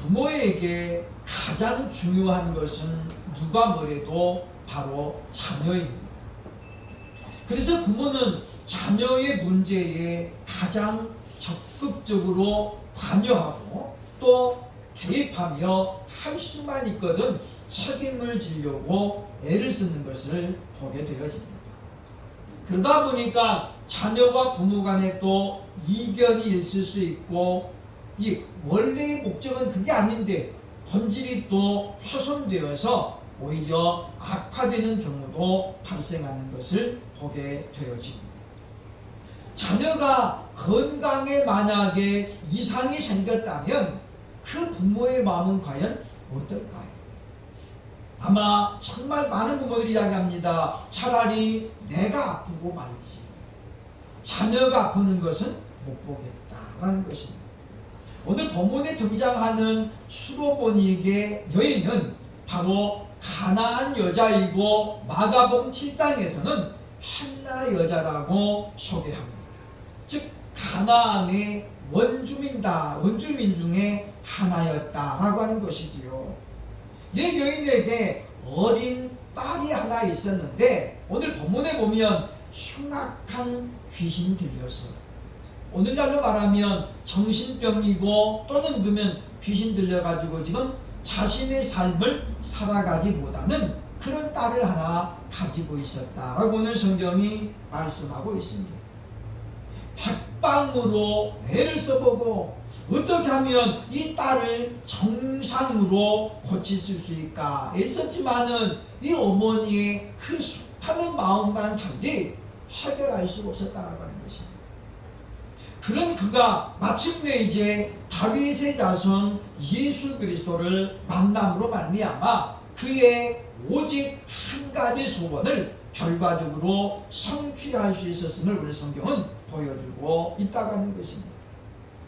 부모에게 가장 중요한 것은 누가 뭐래도 바로 자녀입니다. 그래서 부모는 자녀의 문제에 가장 적극적으로 관여하고 또 개입하며 할 수만 있거든 책임을 지려고 애를 쓰는 것을 보게 되어집니다. 그러다 보니까 자녀와 부모 간에 또 이견이 있을 수 있고 이 원래의 목적은 그게 아닌데 본질이 또 훼손되어서 오히려 악화되는 경우도 발생하는 것을 보게 되어집니다. 자녀가 건강에 만약에 이상이 생겼다면 그 부모의 마음은 과연 어떨까요? 아마 정말 많은 부모들이 이야기합니다. 차라리 내가 아프고 말지 자녀가 아프는 것은 못 보겠다라는 것입니다. 오늘 본문에 등장하는 수로보니에게 여인은 바로 가나안 여자이고 마가복음 7장에서는 한나 여자라고 소개합니다. 즉 가나안의 원주민 중에 하나였다라고 하는 것이지요. 이 여인에게 어린 딸이 하나 있었는데 오늘 본문에 보면 흉악한 귀신이 들려서 오늘날로 말하면 정신병이고 또는 보면 귀신 들려가지고 지금 자신의 삶을 살아가지 못하는 그런 딸을 하나 가지고 있었다라고 오늘 성경이 말씀하고 있습니다. 백방으로 애를 써보고 어떻게 하면 이 딸을 정상으로 고칠 수 있을까 했었지만은 이 어머니의 그 숱하는 마음과는 달리 해결할 수가 없었다는 것입니다. 그런 그가 마침내 이제 다윗의 자손 예수 그리스도를 만남으로 말미암아 그의 오직 한 가지 소원을 결과적으로 성취할 수 있었음을 우리 성경은 보여주고 있다고 하는 것입니다.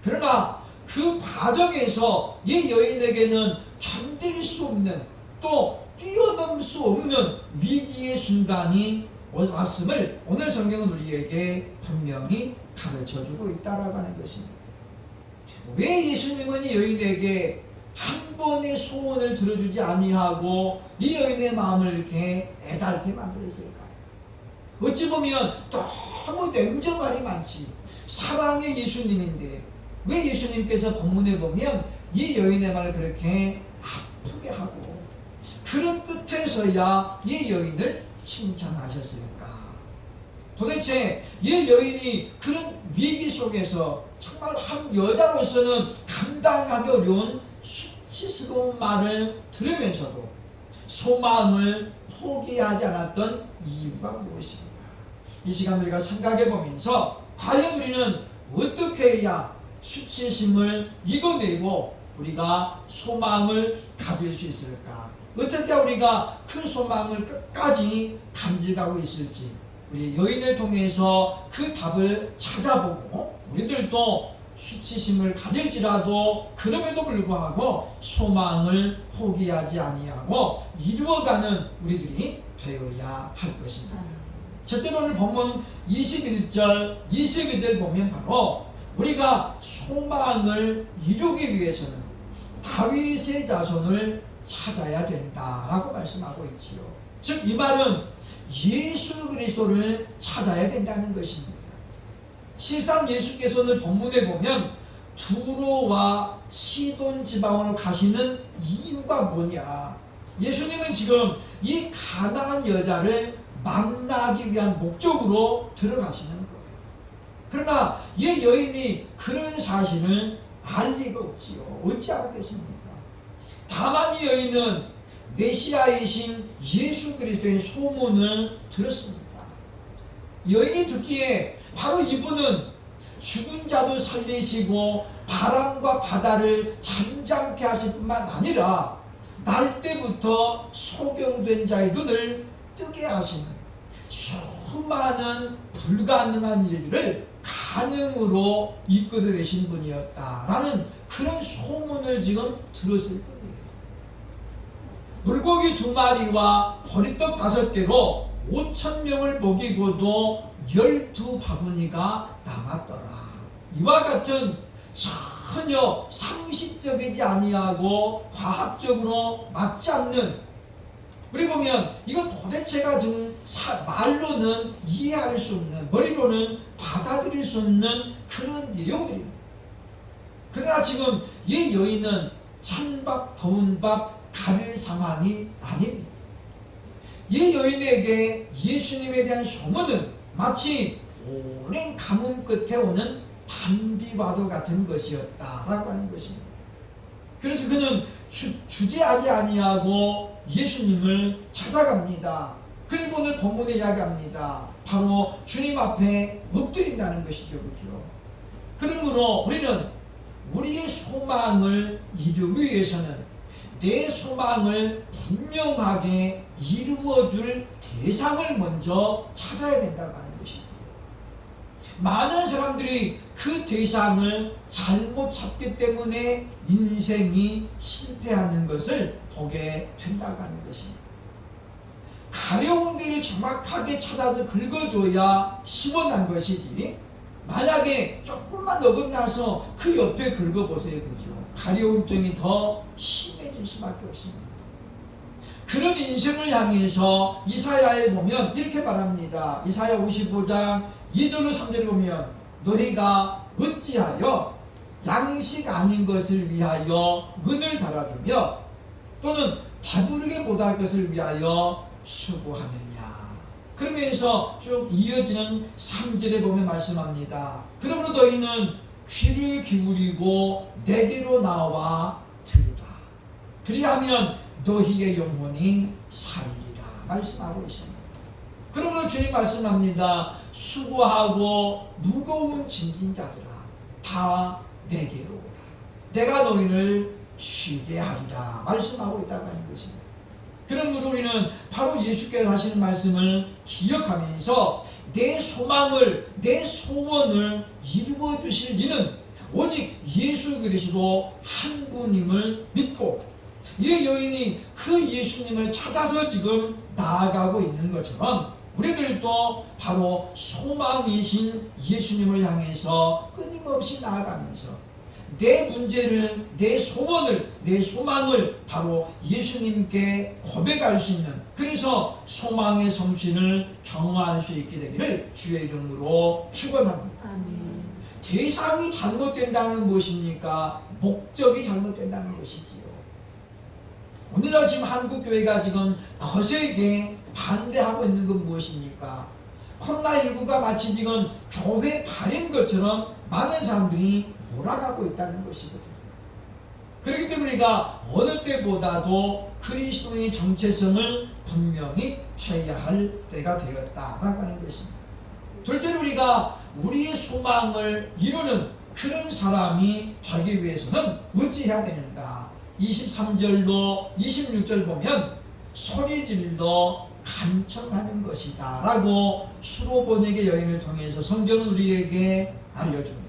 그러나 그 과정에서 이 여인에게는 견딜 수 없는 또 뛰어넘을 수 없는 위기의 순간이 왔음을 오늘 성경은 우리에게 분명히 가르쳐주고 있다라고 하는 것입니다. 왜 예수님은 이 여인에게 한 번의 소원을 들어주지 아니하고 이 여인의 마음을 이렇게 애달게 만들었을까요? 어찌 보면 너무 냉정함이 많지 사랑의 예수님인데 왜 예수님께서 본문에 보면 이 여인의 말을 그렇게 아프게 하고 그런 끝에서야 이 여인을 칭찬하셨을까? 도대체 이 여인이 그런 위기 속에서 정말 한 여자로서는 감당하기 어려운 수치스러운 말을 들으면서도 소망을 포기하지 않았던 이유가 무엇입니까? 이 시간 우리가 생각해 보면서 과연 우리는 어떻게 해야 수치심을 이겨내고 우리가 소망을 가질 수 있을까? 어떻게 우리가 그 소망을 끝까지 간직하고 있을지 우리 여인을 통해서 그 답을 찾아보고 우리들도 수치심을 가질지라도 그럼에도 불구하고 소망을 포기하지 아니하고 이루어가는 우리들이 되어야 할 것입니다. 첫째로 오늘 본문 21절 22절 보면 바로 우리가 소망을 이루기 위해서는 다윗의 자손을 찾아야 된다라고 말씀하고 있지요. 즉 이 말은 예수 그리스도를 찾아야 된다는 것입니다. 실상 예수께서는 본문에 보면 두로와 시돈 지방으로 가시는 이유가 뭐냐? 예수님은 지금 이 가나안 여자를 만나기 위한 목적으로 들어가시는 거예요. 그러나 이 여인이 그런 사실을 알 리가 없지요. 어찌 알겠습니까? 다만 이 여인은 메시아이신 예수 그리스도의 소문을 들었습니다. 여인이 듣기에 바로 이분은 죽은 자도 살리시고 바람과 바다를 잠잠케 하실 뿐만 아니라 날 때부터 소경된 자의 눈을 뜨게 하시는 수많은 불가능한 일들을 가능으로 이끌어내신 분이었다라는 그런 소문을 지금 들었을 뿐이에요. 물고기 2마리와 보리떡 5개로 5,000명을 먹이고도 12바구니가 남았더라. 이와 같은 전혀 상식적이지 아니하고 과학적으로 맞지 않는, 우리 보면 이건 도대체가 지금 말로는 이해할 수 없는, 머리로는 받아들일 수 없는 그런 내용들입니다. 그러나 지금 이 여인은 찬밥 더운 밥 가릴 상황이 아닙니다. 이 여인에게 예수님에 대한 소문은 마치 오랜 가뭄 끝에 오는 단비와도 같은 것이었다라고 하는 것입니다. 그래서 그는 주저하지 아니하고 예수님을 찾아갑니다. 그리고 오늘 본문에 이야기합니다. 바로 주님 앞에 엎드린다는 것이죠. 그렇죠? 그러므로 우리는 우리의 소망을 이루기 위해서는 내 소망을 분명하게 이루어줄 대상을 먼저 찾아야 된다고 하는 것이죠. 많은 사람들이 그 대상을 잘못 찾기 때문에 인생이 실패하는 것을 보게 된다고 하는 것입니다. 가려운 데를 정확하게 찾아서 긁어줘야 시원한 것이지, 만약에 조금만 어긋나서 그 옆에 긁어보세요. 그죠? 가려움증이 더 심해질 수밖에 없습니다. 그런 인생을 향해서 이사야에 보면 이렇게 말합니다. 이사야 55장 2절로 3절을 보면 너희가 어찌하여 양식 아닌 것을 위하여 은을 달아주며 또는 배부르게 못할 것을 위하여 수고하느냐. 그러면서 쭉 이어지는 3절에 보면 말씀합니다. 그러므로 너희는 귀를 기울이고 내게로 나와 들으라. 그리하면 너희의 영혼이 살리라 말씀하고 있습니다. 그러므로 주님 말씀합니다. 수고하고 무거운 짐진 자들아 다 내게로 오라. 내가 너희를 쉬게 하리라 말씀하고 있다고 하는 것입니다. 그러므로 우리는 바로 예수께서 하시는 말씀을 기억하면서 내 소망을, 내 소원을 이루어 주실 이는 오직 예수 그리스도 한 분임을 믿고, 이 여인이 그 예수님을 찾아서 지금 나아가고 있는 것처럼 우리들도 바로 소망이신 예수님을 향해서 끊임없이 나아가면서 내 문제를, 내 소원을, 내 소망을 바로 예수님께 고백할 수 있는, 그래서 소망의 성신을 경험할 수 있게 되기를 주의 이름으로 축원합니다. 아멘. 대상이 잘못된다는 무엇입니까? 목적이 잘못된다는 것이지요. 오늘날 지금 한국교회가 지금 거세게 반대하고 있는 건 무엇입니까? 코로나19가 마치 지금 교회 발인 것처럼 많은 사람들이 몰아가고 있다는 것이거든요. 그렇기 때문에 우리가 어느 때보다도 그리스도의 정체성을 분명히 해야 할 때가 되었다라고 하는 것입니다. 둘째로 우리가 우리의 소망을 이루는 그런 사람이 되기 위해서는 어찌해야 되는가? 23절로 26절 보면 소리질러 간청하는 것이다 라고 수로보내게 여인을 통해서 성경은 우리에게 알려줍니다.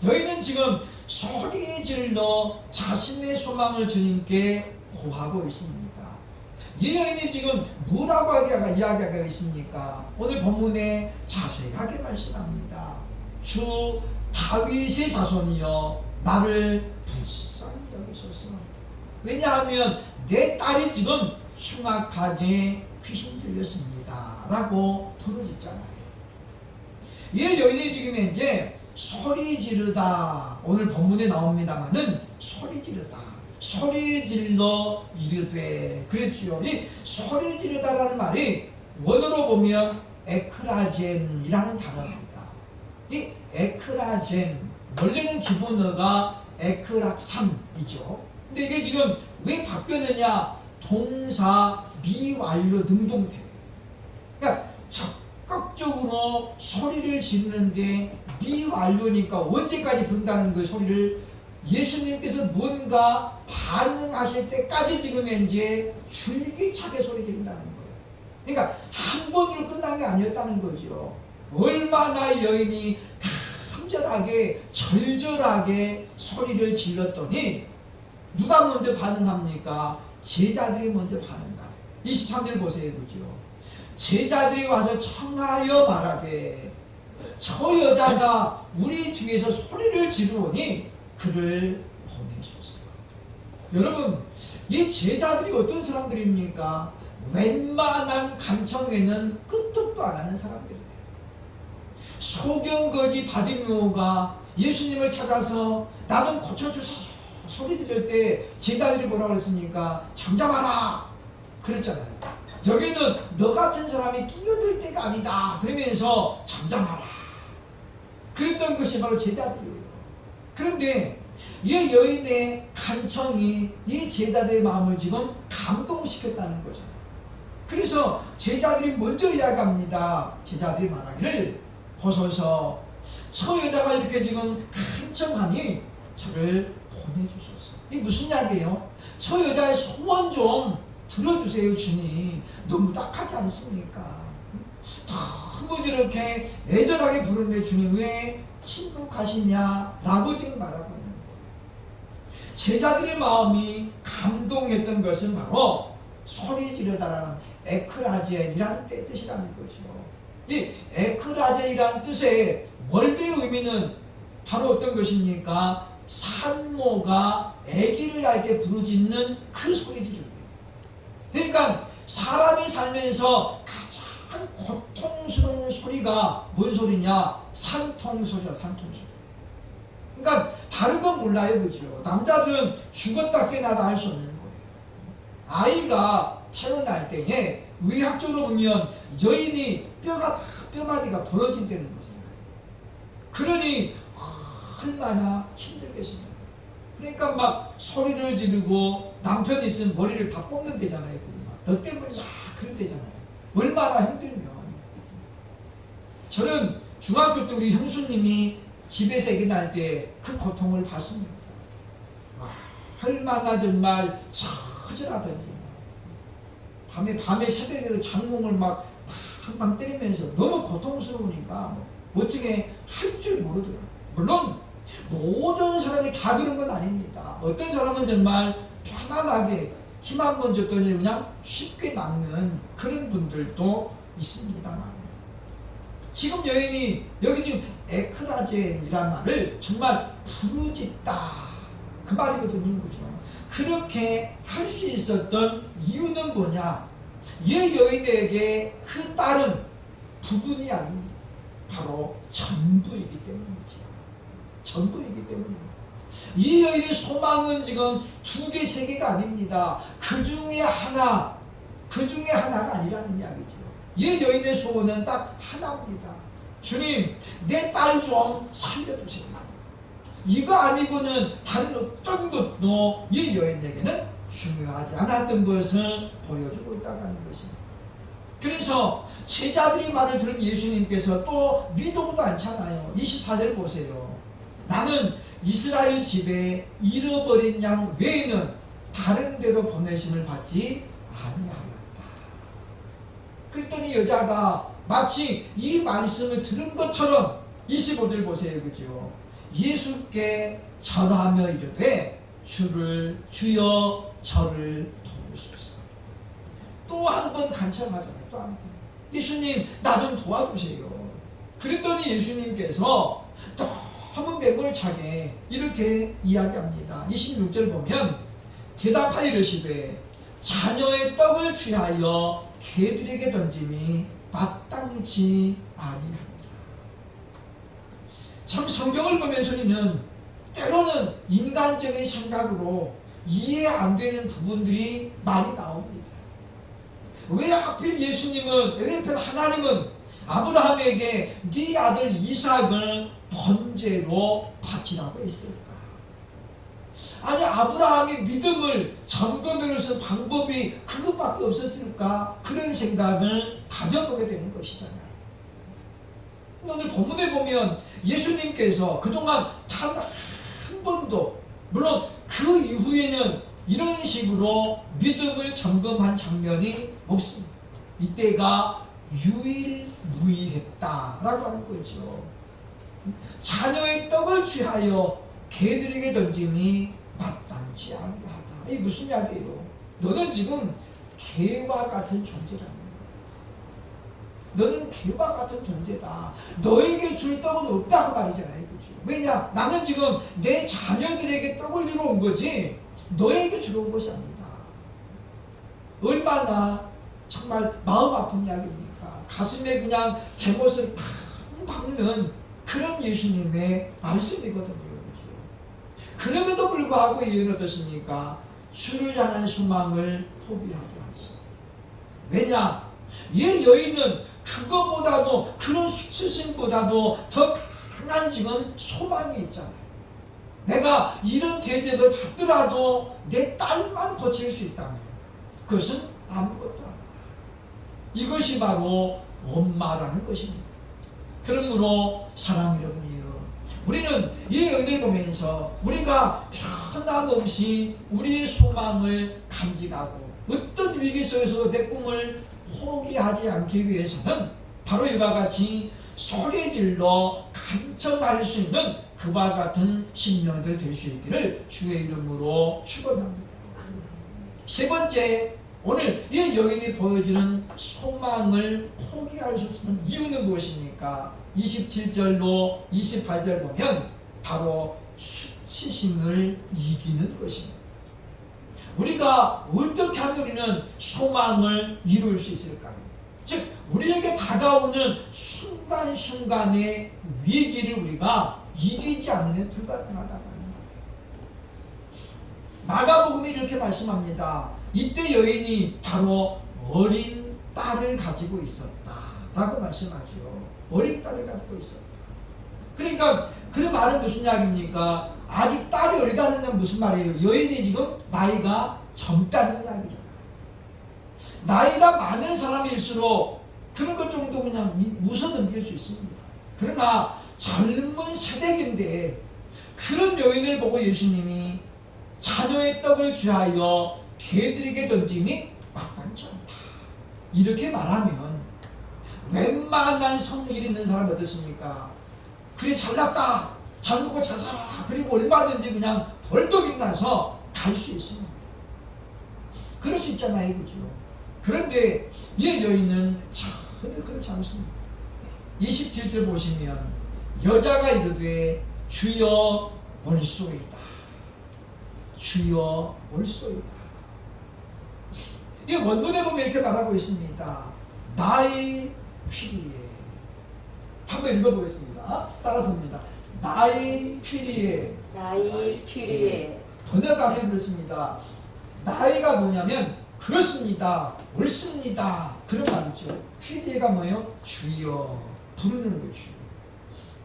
여인은 지금 소리 질러 자신의 소망을 주님께 고하고 있습니다. 이 여인이 지금 뭐라고 이야기하고 있습니까? 오늘 본문에 자세하게 말씀합니다. 주 다윗의 자손이여 나를 불쌍히 여기소서. 왜냐하면 내 딸이 지금 흉악하게 귀신 들렸습니다 라고 부르짖잖아요. 이 여인이 지금 이제 소리 지르다, 오늘 본문에 나옵니다만은 소리 지르다, 소리 질러 이르되, 그랬지요. 이 소리 지르다라는 말이 원어로 보면 에크라젠이라는 단어입니다. 이 에크라젠, 원래는 기본어가 에크락삼이죠. 근데 이게 지금 왜 바뀌었느냐? 동사 미완료 능동태. 그러니까 적극적으로 소리를 지르는데 미완료니까 언제까지 부른다는 그 소리를, 예수님께서 뭔가 반응하실 때까지 지금 이제 줄기차게 소리 지른다는 거예요. 그러니까 한 번으로 끝난 게 아니었다는 거죠. 얼마나 여인이 간절하게 절절하게 소리를 질렀더니 누가 먼저 반응합니까? 제자들이 먼저 반응해요. 23절 보세요. 그죠? 제자들이 와서 청하여 말하되 저 여자가 우리 뒤에서 소리를 지르오니 그를 보내셨어요. 여러분, 이 제자들이 어떤 사람들입니까? 웬만한 간청에는 끄떡도 안 하는 사람들이에요. 소경거지 바디메오가 예수님을 찾아서 나 좀 고쳐주세요 소리 지를 때 제자들이 뭐라고 했습니까? 잠잠하라 그랬잖아요. 여기는 너 같은 사람이 끼어들 때가 아니다 그러면서 잠잠하라 그랬던 것이 바로 제자들이에요. 그런데 이 여인의 간청이 이 제자들의 마음을 지금 감동시켰다는 거죠. 그래서 제자들이 먼저 이야기합니다. 제자들이 말하기를 보소서 저 여자가 이렇게 지금 간청하니 저를 보내주소서. 이게 무슨 이야기예요? 저 여자의 소원 좀 들어주세요 주님. 너무 딱하지 않습니까? 너무 저렇게 애절하게 부르는데 주님 왜 침묵하시냐라고 지금 말하고 있는 거예요. 제자들의 마음이 감동했던 것은 바로 소리 지르다라는 에크라제이라는 뜻이라는 거죠. 이 에크라제이라는 뜻의 원래 의미는 바로 어떤 것입니까? 산모가 아기를 날 때 부르짖는 그 소리 지르는 거예요. 그러니까 사람이 살면서 가장 고통스러운 소리가 뭔 소리냐? 산통소리야, 산통소리. 그러니까 다른 건 몰라요, 그죠? 남자들은 죽었다 깨나다 할 수 없는 거예요. 아이가 태어날 때에 의학적으로 보면 여인이 뼈마디가 벌어진다는 거잖아요. 그러니 얼마나 힘들겠습니까? 그러니까 막 소리를 지르고 남편이 있으면 머리를 다 뽑는 데잖아요. 너 때문에 막 그런 데잖아요. 얼마나 힘들면. 저는 중학교 때 우리 형수님이 집에서 아기 날 때 그 고통을 봤습니다. 얼마나 정말 처절하던지. 밤에 새벽에 장롱을 막 한방 때리면서 너무 고통스러우니까 어떻게 할 줄 모르더라고요. 물론 모든 사람이 다 그런 건 아닙니다. 어떤 사람은 정말 편안하게 힘 한 번 줬더니 그냥 쉽게 낫는 그런 분들도 있습니다만 지금 여인이 여기 지금 에크라젠이란 말을 정말 부르짖다 그 말이거든요. 그죠? 그렇게 할 수 있었던 이유는 뭐냐? 이 여인에게 그 딸은 부분이 아닙니다. 바로 전부이기 때문이죠. 전부이기 때문입니다. 이 여인의 소망은 지금 2개, 3개가 아닙니다. 그 중에 하나가 아니라는 이야기죠. 이 여인의 소원은 딱 하나입니다. 주님, 내 딸 좀 살려주세요. 이거 아니고는 다른 어떤 것도 이 여인에게는 중요하지 않았던 것을 보여주고 있다는 것입니다. 그래서 제자들이 말을 들은 예수님께서 또 믿어도 않잖아요. 24절 보세요. 나는 이스라엘 집에 잃어버린 양 외에는 다른 데로 보내심을 받지 아니하였다. 그랬더니 여자가 마치 이 말씀을 들은 것처럼 25절 보세요. 그죠? 예수께 전하며 이르되 주여 저를 도우소서. 또 한 번 간청하잖아요. 또 한 번. 예수님 나 좀 도와주세요. 그랬더니 예수님께서 너무 매몰차게 이렇게 이야기합니다. 26절 보면 대답하여 이르시되 자녀의 떡을 취하여 개들에게 던짐이 마땅치 아니하니라. 참 성경을 보면서는 때로는 인간적인 생각으로 이해 안 되는 부분들이 많이 나옵니다. 왜 하필 예수님은, 왜 하필 하나님은 아브라함에게 네 아들 이삭을 번제로 바치라고 했을까? 아니 아브라함이 믿음을 점검해서 방법이 그것밖에 없었을까? 그런 생각을 가져보게 되는 것이잖아요. 오늘 본문에 보면 예수님께서 그동안 단 한 번도, 물론 그 이후에는 이런 식으로 믿음을 점검한 장면이 없습니다. 이때가 유일무이했다라고 하는 거죠. 자녀의 떡을 취하여 개들에게 던짐이 마땅치 아니하다. 이게 무슨 이야기예요? 너는 지금 개와 같은 존재라는 거예요. 너는 개와 같은 존재다. 너에게 줄 떡은 없다 그 말이잖아요. 그죠? 왜냐? 나는 지금 내 자녀들에게 떡을 주러 온 거지 너에게 주러 온 것이 아니다. 얼마나 정말 마음 아픈 이야기입니까? 가슴에 그냥 대못을 팍 박는 그런 예수님의 말씀이거든요. 그럼에도 불구하고 이유는 어떻습니까? 주를 향한 소망을 포기하지 않습니다. 왜냐? 이 여인은 그것보다도 그런 수치심보다도 더 강한 지금 소망이 있잖아요. 내가 이런 대접을 받더라도 내 딸만 고칠 수 있다면 그것은 아무것도 아니다. 이것이 바로 엄마라는 것입니다. 그러므로 사랑하는 여러분이요, 우리는 이 여인을 보면서 우리가 변함없이 우리의 소망을 간직하고 어떤 위기 속에서도 내 꿈을 포기하지 않기 위해서는 바로 이와 같이 소리질러 간청할 수 있는 그와 같은 신령들 될 수 있기를 주의 이름으로 축원합니다. 세 번째, 오늘 이 여인이 보여주는 소망을 포기할 수 없는 이유는 무엇입니까? 27절로 28절 보면 바로 수치심을 이기는 것입니다. 우리가 어떻게 하면 우리는 소망을 이룰 수 있을까요? 즉 우리에게 다가오는 순간순간의 위기를 우리가 이기지 않으면 불가능하다는 말입니다. 마가복음이 이렇게 말씀합니다. 이때 여인이 바로 어린 딸을 가지고 있었다라고 말씀하죠. 어린 딸을 가지고 있었다. 그러니까 그 말은 무슨 이야기입니까? 아직 딸이 어리다는 건 무슨 말이에요? 여인이 지금 나이가 젊다는 이야기잖아요. 나이가 많은 사람일수록 그런 것 정도 그냥 웃어 넘길 수 있습니다. 그러나 젊은 세대인데 그런 여인을 보고 예수님이 자녀의 떡을 취하여 개들에게 던짐이 마땅치 않다. 이렇게 말하면 웬만한 성질 있는 사람 어떻습니까? 그래 잘났다. 잘 먹고 잘 살아. 그리고 얼마든지 그냥 벌떡 일어나서 갈 수 있습니다. 그럴 수 있잖아요. 그죠? 그런데 이 여인은 전혀 그렇지 않습니다. 27절 보시면 여자가 이르되 주여 올소이다. 주여 올소이다. 이 원문에 보면 이렇게 말하고 있습니다. 나의 퀴리에. 한번 읽어보겠습니다. 따라서입니다. 나의 퀴리에. 나의 퀴리에. 번역하면 그렇습니다. 나이가 뭐냐면 그렇습니다. 옳습니다. 그런 말이죠. 퀴리에가 뭐예요? 주여. 부르는 거죠.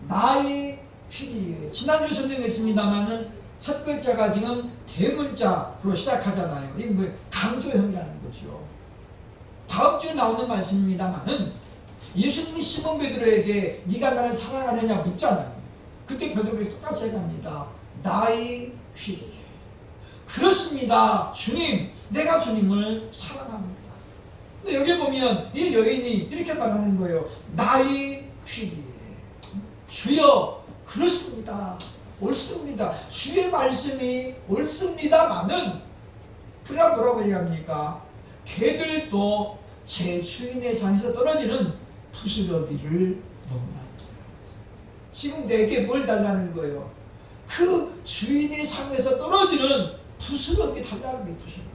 나의 퀴리에. 지난주에 설명했습니다만은 첫 글자가 지금 대문자로 시작하잖아요. 이게 뭐 강조형이라는 거죠. 다음 주에 나오는 말씀입니다만은 예수님이 시몬 베드로에게 네가 나를 사랑하느냐 묻잖아요. 그때 베드로가 똑같이 얘기합니다. 나의 퀴리. 그렇습니다. 주님, 내가 주님을 사랑합니다. 근데 여기 보면 이 여인이 이렇게 말하는 거예요. 나의 퀴리. 주여, 그렇습니다. 옳습니다. 주의 말씀이 옳습니다마는 그러나 뭐라고 얘기합니까? 개들도 제 주인의 상에서 떨어지는 부스러기를 먹는다. 지금 내게 뭘 달라는 거예요? 그 주인의 상에서 떨어지는 부스러기 달라는 게 부스러기.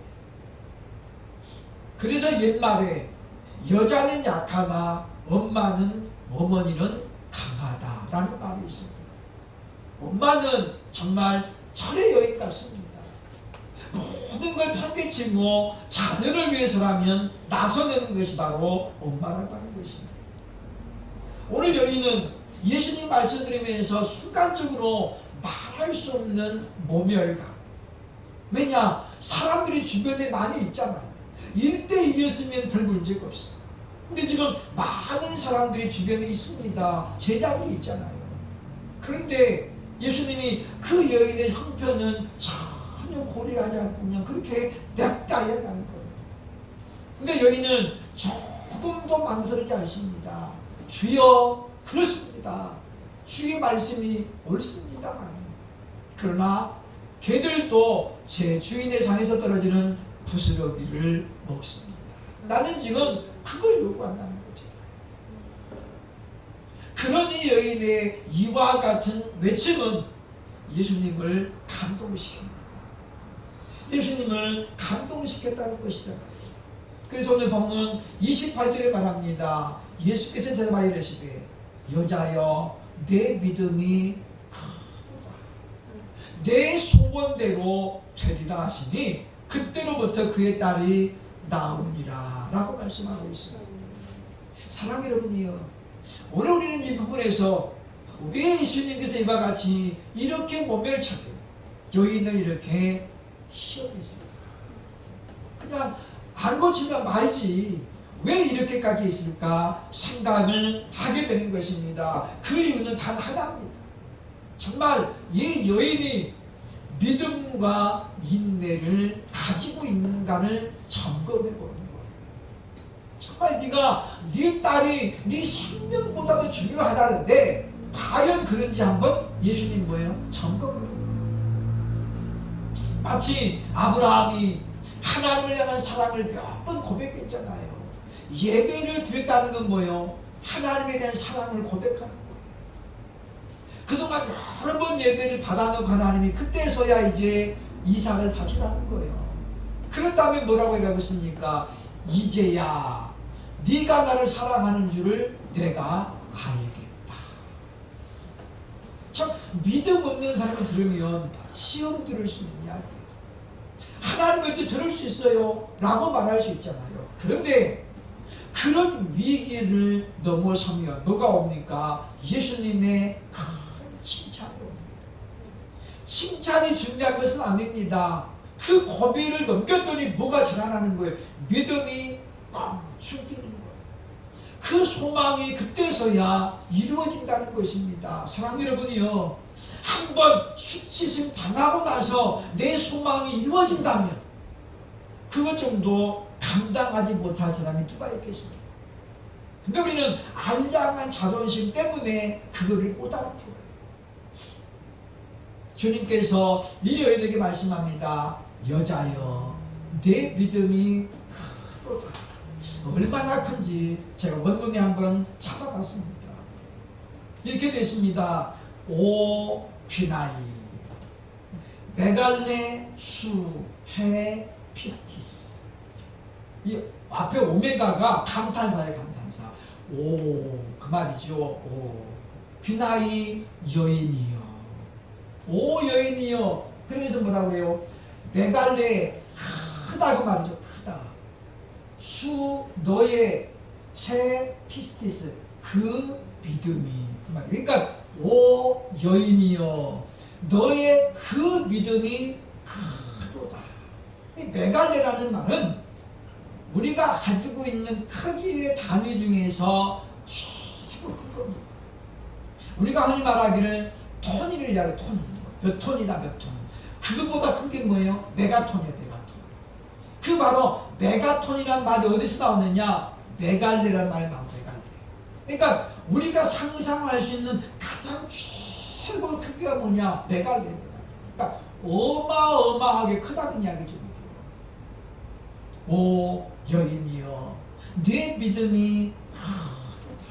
그래서 옛말에 여자는 약하나 어머니는 강하다라는 말이 있습니다. 엄마는 정말 철의 여인 같습니다. 모든 걸 편개치고 자녀를 위해서라면 나서는 것이 바로 엄마라고 하는 것입니다. 오늘 여인은 예수님 말씀 들으면서 순간적으로 말할 수 없는 모멸감. 왜냐? 사람들이 주변에 많이 있잖아요. 1대1이었으면 별 문제가 없어요. 근데 지금 많은 사람들이 주변에 있습니다. 제자들이 있잖아요. 그런데 예수님이 그 여인의 형편은 전혀 고려하지 않고 그냥 그렇게 냅다 이야기하는 거예요. 근데 여인은 조금도 망설이지 않습니다. 주여, 그렇습니다. 주의 말씀이 옳습니다. 그러나 개들도 제 주인의 상에서 떨어지는 부스러기를 먹습니다. 나는 지금 그걸 요구한다는 거죠. 그러니 여인의 이와 같은 외침은 예수님을 감동시킵니다. 예수님을 감동시켰다는 것이잖아요. 그래서 오늘 본문 28절에 말합니다. 예수께서 대답하여 이르시되 여자여 내 믿음이 크도다. 내 소원대로 되리라 하시니 그때로부터 그의 딸이 나오니라 라고 말씀하고 있습니다. 사랑하는 여러분이요, 오늘 우리는 이 부분에서 왜 예수님께서 이와 같이 이렇게 몸매를 차고 여인을 이렇게 시험했습니다. 그냥 안 고치면 말지 왜 이렇게까지 했을까 생각을 하게 되는 것입니다. 그 이유는 단 하나입니다. 정말 이 여인이 믿음과 인내를 가지고 있는가를 점검해 보는 거예요. 정말 네가 네 딸이 네 생명보다도 중요하다는데 과연 그런지 한번 예수님 뭐예요? 점검해 보는 거예요. 마치 아브라함이 하나님을 향한 사랑을 몇 번 고백했잖아요. 예배를 드렸다는 건 뭐예요? 하나님에 대한 사랑을 고백하는 거예요. 그동안 여러 번 예배를 받아놓은 하나님이 그때서야 이제 이삭을 바치라는 거예요. 그런 다음에 뭐라고 얘기하고 있습니까? 이제야 네가 나를 사랑하는 줄을 내가 알겠다. 참 믿음 없는 사람이 들으면 시험 들을 수 있는 이야기예요. 하나님 어찌 들을 수 있어요? 라고 말할 수 있잖아요. 그런데 그런 위기를 넘어서면 뭐가 옵니까? 예수님의 큰 칭찬이 옵니다. 칭찬이 중요한 것은 아닙니다. 그 고비를 넘겼더니 뭐가 자라나는 거예요? 믿음이 멈추기는 거예요. 그 소망이 그때서야 이루어진다는 것입니다. 사랑하는 여러분이요, 한번 수치심 당하고 나서 내 소망이 이루어진다면 그것 정도 감당하지 못할 사람이 누가 있겠습니까? 근데 우리는 알량한 자존심 때문에 그거를 못 알아들어요. 주님께서 이 여인에게 말씀합니다. 여자여 내 믿음이 크도다. 얼마나 큰지 제가 원문에 한번 잡아봤습니다. 이렇게 되어 오 귀나이 메갈레 수해 피스티스. 이 앞에 오메가가 감탄사예요. 감탄사. 오 그 말이죠. 오 귀나이 여인이여. 오 여인이여. 그래서 뭐라고 해요? 메갈레 크다고 말이죠. 크다. 수 너의 해 피스티스 그 믿음이 그 말. 그러니까 오 여인이여 너의 그 믿음이 크도다. 이 메갈레라는 말은 우리가 가지고 있는 크기의 단위 중에서 최고 큰 겁니다. 우리가 흔히 말하기를 톤을 이야기해요. 톤. 몇 톤이다 몇 톤. 그것보다 큰 게 뭐예요? 메가톤이에요. 메가톤. 그 바로 메가톤이라는 말이 어디서 나오느냐? 메갈레라는 말이 나옵니다. 메갈레. 그러니까 우리가 상상할 수 있는 가장 최고의 크기가 뭐냐? 메갈레입니다. 그러니까 어마어마하게 크다는 이야기죠. 오 여인이여 내 믿음이 크도다.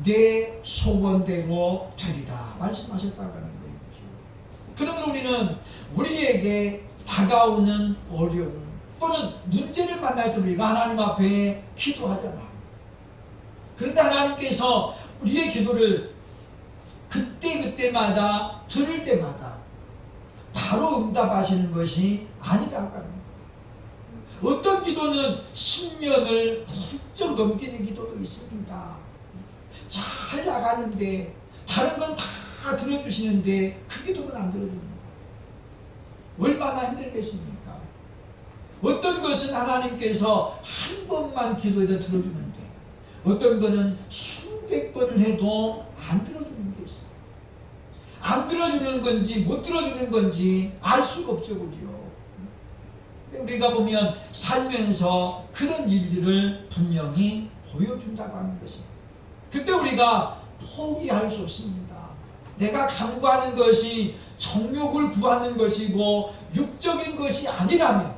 내 소원대로 되리라 말씀하셨다고 하는 거예요. 그러면 우리는 우리에게 다가오는 어려움 또는 문제를 만나서 우리가 하나님 앞에 기도하잖아. 그런데 하나님께서 우리의 기도를 그때마다 들을 때마다 바로 응답하시는 것이 아니라고 하는 거예요. 어떤 기도는 10년을 훌쩍 넘기는 기도도 있습니다. 잘 나가는데 다른 건 다 들어주시는데 그 기도는 안 들어주는 거예요. 얼마나 힘들겠습니까? 어떤 것은 하나님께서 한 번만 기도해도 들어주는데 어떤 것은 수백 번을 해도 안 들어주는 게 있어요. 안 들어주는 건지 못 들어주는 건지 알 수가 없죠. 그죠? 우리가 보면 살면서 그런 일들을 분명히 보여준다고 하는 것입니다. 그때 우리가 포기할 수 없습니다. 내가 간구하는 것이 정욕을 구하는 것이고 육적인 것이 아니라면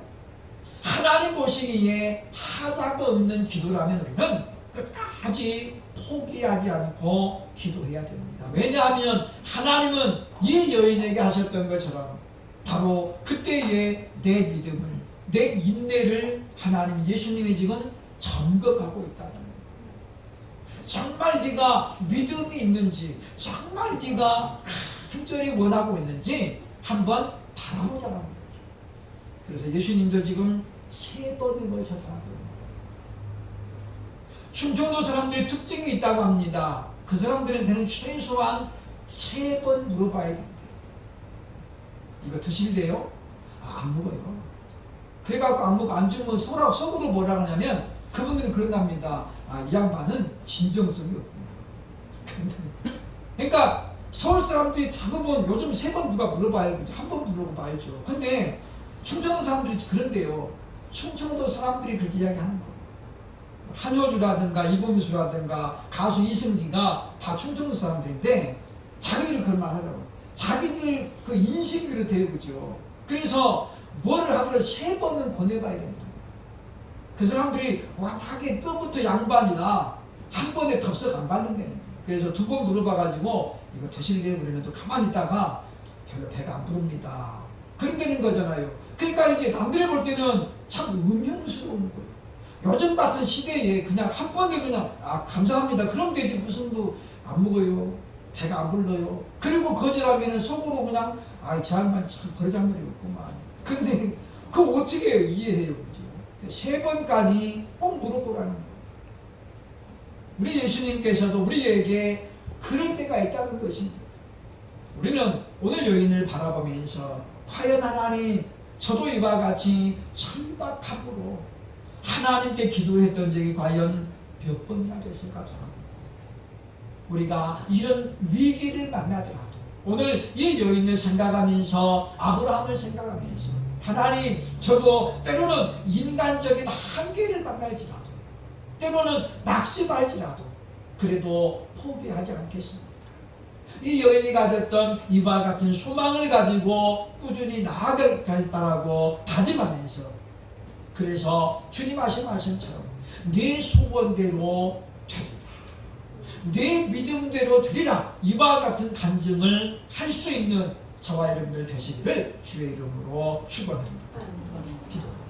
하나님 보시기에 하자가 없는 기도라면 우리는 끝까지 포기하지 않고 기도해야 됩니다. 왜냐하면 하나님은 이 여인에게 하셨던 것처럼 바로 그때의 내 믿음을, 내 인내를 하나님 예수님이 지금 점검하고 있다는 거예요. 정말 네가 믿음이 있는지, 정말 네가 간절히 원하고 있는지 한번 바라보자는 거죠. 그래서 예수님도 지금 3번을 쳐다보는 거예요. 충청도 사람들의 특징이 있다고 합니다. 그 사람들한테는 최소한 3번 물어봐야 됩니다. 이거 드실래요? 안 먹어요. 그래갖고 안 먹고 안 주면 속으로 뭐라 하냐면 그분들은 그런답니다. 이 양반은 진정성이 없구나. 그러니까 서울 사람들이 대부분 요즘 3번 누가 물어봐요. 한 번 물어봐야죠. 근데 충청도 사람들이 그런데요. 충청도 사람들이 그렇게 이야기하는 거예요. 한효주라든가 이범수라든가 가수 이승기가 다 충청도 사람들인데 자기들 그런 말 하더라고요. 자기들 그 인식이 그렇대요. 그죠? 그래서 뭐를 하더라도 3번은 권해봐야 된다. 그 사람들이 워낙에 뼈부터 양반이나 한 번에 덥석 안 받는다는. 그래서 2번 물어봐가지고 이거 드실래요? 그러면 또 가만히 있다가 별로 배가 안 부릅니다. 그런다는 거잖아요. 그러니까 이제 남들이 볼 때는 참 음흉스러운 거예요. 요즘 같은 시대에 그냥 한 번에 그냥 감사합니다. 그럼 되지 무슨 뭐 안 먹어요. 배가 안 불러요. 그리고 거절하면 속으로 그냥 저 양반 참 버르장머리였구만. 근데 그거 어떻게 이해해요? 그죠? 3번까지 꼭 물어보라는 거예요. 우리 예수님께서도 우리에게 그럴 때가 있다는 것입니다. 우리는 오늘 여인을 바라보면서 과연 하나님 저도 이와 같이 천박함으로 하나님께 기도했던 적이 과연 몇 번이나 됐을까 합니다. 우리가 이런 위기를 만나더라도 오늘 이 여인을 생각하면서 아브라함을 생각하면서 하나님 저도 때로는 인간적인 한계를 만날지라도 때로는 낙심할지라도 그래도 포기하지 않겠습니다. 이 여인이 가졌던 이와 같은 소망을 가지고 꾸준히 나아가겠다라고 다짐하면서 그래서 주님 하신 말씀처럼 네 소원대로 되리라, 네 믿음대로 되리라 이와 같은 간증을 할 수 있는 저와 여러분들 되시기를 주의 이름으로 축원합니다. 기도합니다.